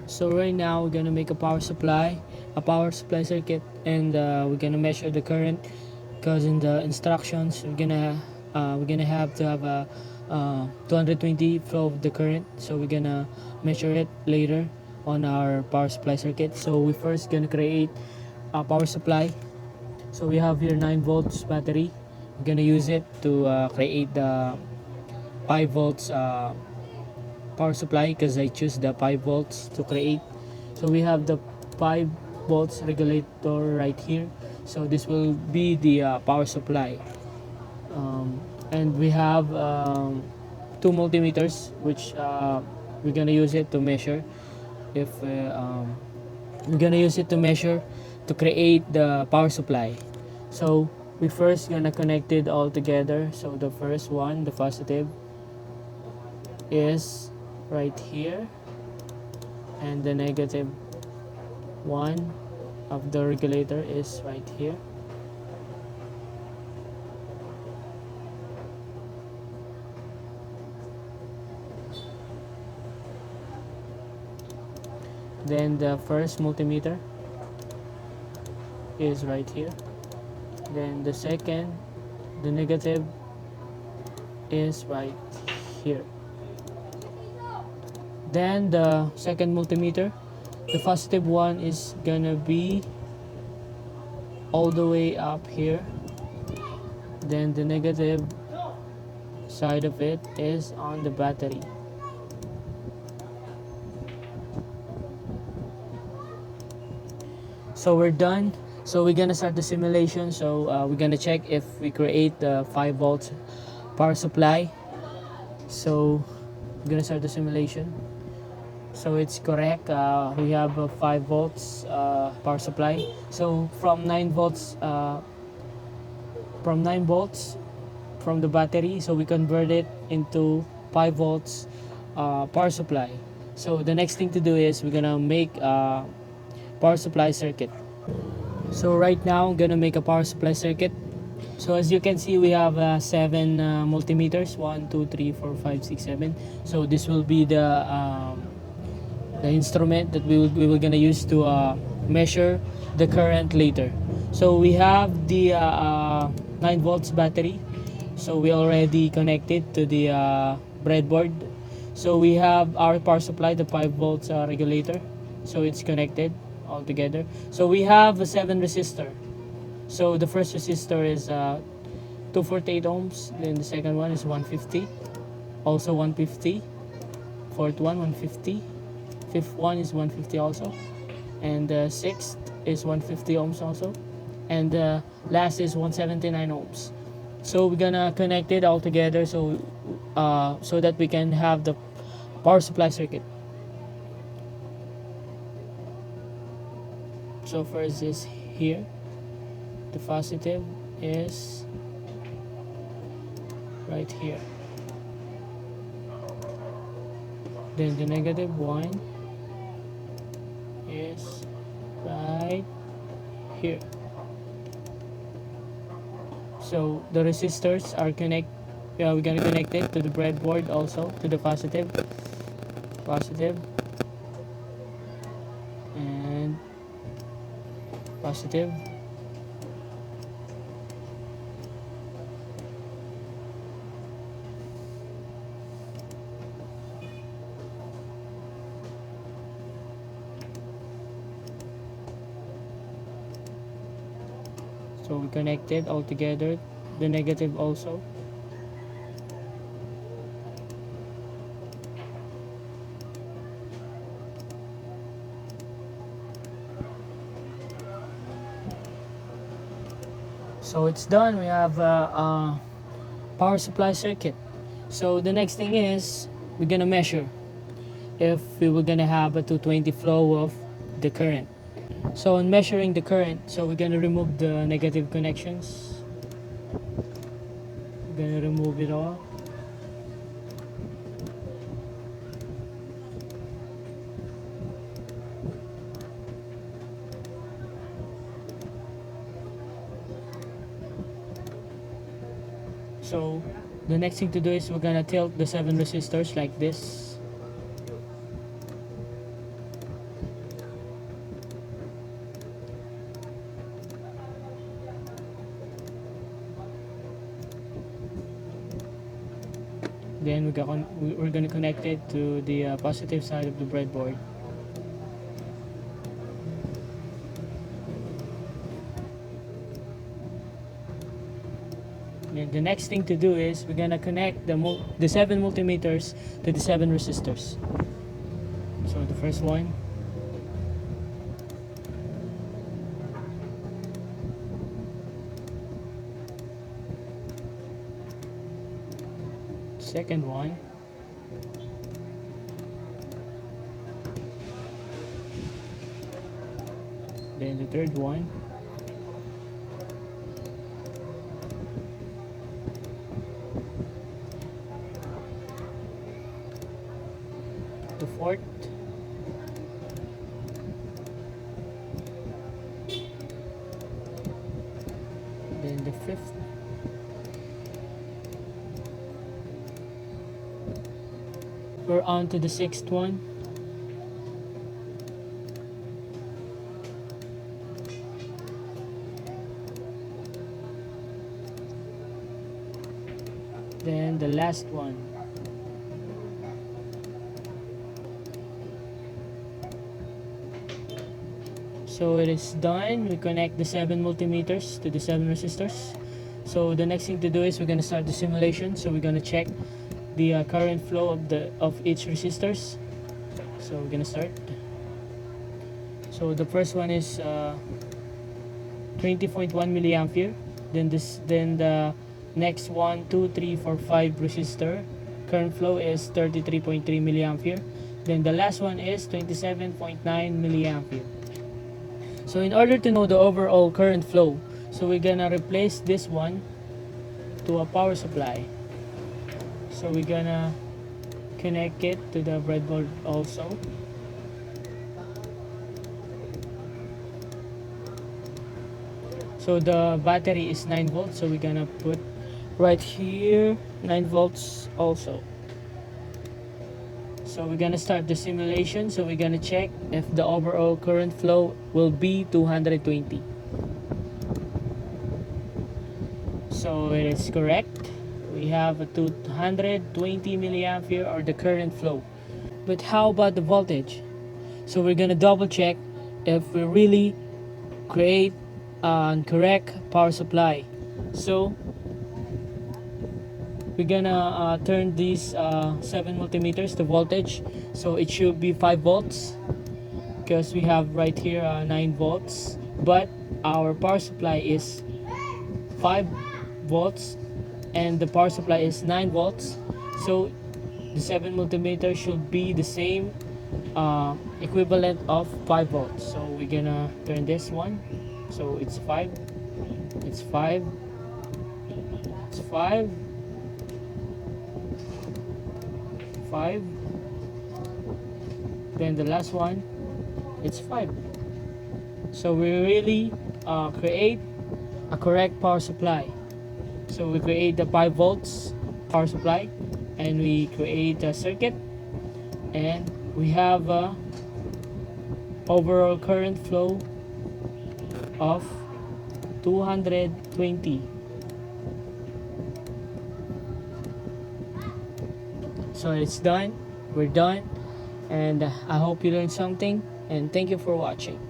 So right now we're gonna make a power supply circuit, and we're gonna measure the current, because in the instructions we're gonna have to have a 220 flow of the current. So we're gonna measure it later on our power supply circuit. So we first gonna create a power supply. So we have here 9 volts battery. We're gonna use it to create the 5 volts power supply, because I choose the 5 volts to create. So we have the 5 volts regulator right here. So this will be the power supply. And we have 2 multimeters, which we're gonna use it to measure if we're gonna use it to measure to create the power supply. So we first gonna connect it all together. So the first one, the positive, is right here, and the negative one of the regulator is right here. Then the first multimeter is right here. Then the second, the negative, is right here. Then the second multimeter, the positive one, is gonna be all the way up here. Then the negative side of it is on the battery. So we're done. So we're gonna start the simulation. So we're gonna check if we create the 5 volts power supply. So we're gonna start the simulation. So it's correct. We have a 5 volts power supply. So from 9 volts, from the battery, so we convert it into 5 volts power supply. So the next thing to do is we're gonna make a power supply circuit. So right now I'm gonna make a power supply circuit. So as you can see, we have 7 multimeters, 1 2 3 4 5 6 7. So this will be the instrument that we were gonna use to measure the current later. So we have the 9 volts battery. So we already connected to the breadboard. So we have our power supply, the 5 volts regulator. So it's connected all together. So we have a 7 resistor. So the first resistor is 248 ohms. Then the second one is 150. Also 150. Fourth one 150. Fifth one is 150 also. And the sixth is 150 ohms also. And the last is 179 ohms. So we're gonna connect it all together, so that we can have the power supply circuit. So first is here. The positive is right here. Then the negative one is right here. So the resistors are we're gonna connect it to the breadboard, also to the positive, and positive. So we connected all together, the negative also. So it's done. We have a power supply circuit. So the next thing is we're gonna measure if we were gonna have a 220 flow of the current. So in measuring the current, so we're gonna remove the negative connections. We're gonna remove it all. So the next thing to do is we're gonna tilt the 7 resistors like this. Then we're gonna connect it to the positive side of the breadboard. And the next thing to do is we're gonna connect the 7 multimeters to the 7 resistors. So the first one, second one, then the third one, the fourth, then the fifth, we're on to the sixth one, then the last one. So it is done. We connect the 7 multimeters to the 7 resistors. So the next thing to do is we're gonna start the simulation. So we're gonna check the current flow of each resistors. So we're gonna start. So the first one is 20.1 milliampere. Then the next 1, 2, 3, 4, 5 resistor current flow is 33.3 milliampere. Then the last one is 27.9 milliampere. So in order to know the overall current flow, so we're gonna replace this one to a power supply. So we're gonna connect it to the breadboard also. So the battery is 9 volts, so we're gonna put right here 9 volts also. So we're gonna start the simulation. So we're gonna check if the overall current flow will be 220. So it is correct. We have a 220 milliampere or the current flow. But how about the voltage? So we're gonna double check if we really create a correct power supply. So we're gonna turn these 7 multimeters to voltage. So it should be 5 volts because we have right here 9 volts, but our power supply is 5 volts and the power supply is 9 volts. So the 7 multimeter should be the same equivalent of 5 volts. So we're gonna turn this one. So it's 5, it's 5, it's 5, 5, then the last one, it's 5. So we really create a correct power supply. So we create the 5 volts power supply and we create a circuit and we have a overall current flow of 220. So it's done. We're done. And I hope you learned something. And thank you for watching.